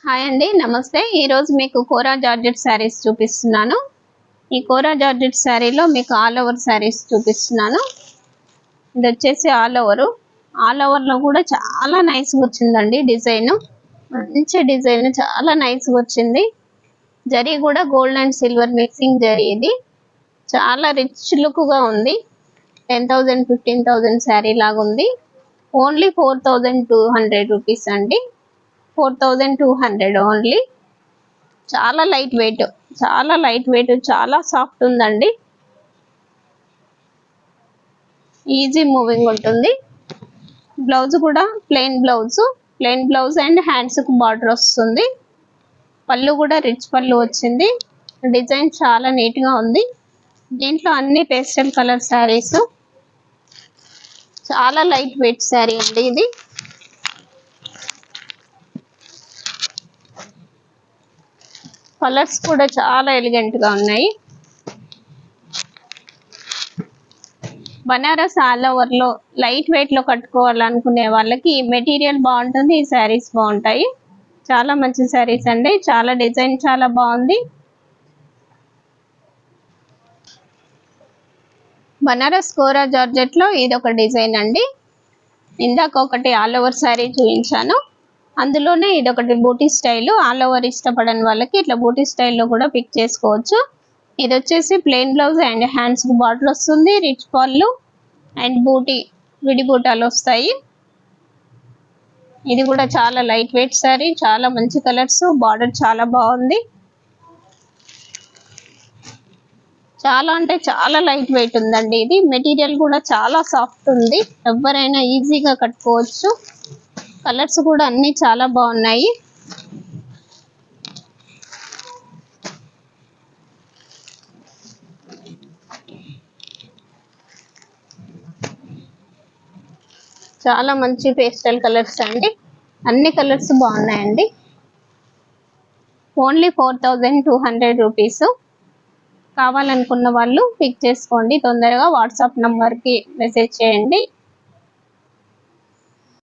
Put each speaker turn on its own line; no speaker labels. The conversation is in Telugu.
హాయ్ అండి, నమస్తే. ఈరోజు మీకు కోరా జార్జెట్ శారీస్ చూపిస్తున్నాను. ఈ కోరా జార్జెట్ శారీలో మీకు ఆల్ ఓవర్ శారీస్ చూపిస్తున్నాను. ఇది వచ్చేసి ఆల్ ఓవర్లో కూడా చాలా నైస్గా వచ్చిందండి. డిజైన్ మంచి డిజైన్, చాలా నైస్గా వచ్చింది. జరీ కూడా gold and silver mixing zari. ఇది చాలా రిచ్ లుక్గా ఉంది. 10,000 15,000 శారీ లాగా ఉంది. ఓన్లీ 4,200 రూపీస్ అండి. 4,200 ఓన్లీ. చాలా లైట్ వెయిట్, చాలా సాఫ్ట్ ఉందండి. ఈజీ మూవింగ్ ఉంటుంది. బ్లౌజ్ కూడా ప్లెయిన్ బ్లౌజ్ అండ్ హ్యాండ్స్కి బార్డర్ వస్తుంది. పళ్ళు కూడా రిచ్ పళ్ళు వచ్చింది. డిజైన్ చాలా నీట్గా ఉంది. దీంట్లో అన్ని పేస్టల్ కలర్ శారీస్. చాలా లైట్ వెయిట్ శారీ అండి ఇది. కలర్స్ కూడా చాలా ఎలిగెంట్గా ఉన్నాయి. బనారస్ ఆల్ ఓవర్లో లైట్ వెయిట్లో కట్టుకోవాలనుకునే వాళ్ళకి ఈ మెటీరియల్ బాగుంటుంది. ఈ శారీస్ బాగుంటాయి. చాలా మంచి శారీస్ అండి. చాలా డిజైన్ చాలా బాగుంది. బనారస్ కోరా జార్జెట్లో ఇది ఒక డిజైన్ అండి. ఇందాక ఒకటి ఆల్ ఓవర్ శారీ చూపించాను, అందులోనే ఇది ఒకటి బూటీ స్టైల్. ఆల్ ఓవర్ ఇష్టపడని వాళ్ళకి ఇట్లా బూటీ స్టైల్లో కూడా పిక్ చేసుకోవచ్చు. ఇది వచ్చేసి ప్లెయిన్ బ్లౌజ్ అండ్ హ్యాండ్స్కి బార్డర్ వస్తుంది. రిచ్ పళ్ళు అండ్ బూటీ విడి బూటాలు వస్తాయి. ఇది కూడా చాలా లైట్ వెయిట్ శారీ, చాలా మంచి కలర్స్. బార్డర్ చాలా బాగుంది. చాలా అంటే చాలా లైట్ వెయిట్ ఉందండి. ఇది మెటీరియల్ కూడా చాలా సాఫ్ట్ ఉంది. ఎవరైనా ఈజీగా కట్టుకోవచ్చు. కలర్స్ కూడా అన్ని చాలా బాగున్నాయి. చాలా మంచి పేస్టల్ కలర్స్ అండి. అన్ని కలర్స్ బాగున్నాయండి. Only 4,200 rupees. కావాలనుకున్న వాళ్ళు పిక్ చేసుకోండి. తొందరగా వాట్సాప్ నంబర్కి మెసేజ్ చేయండి.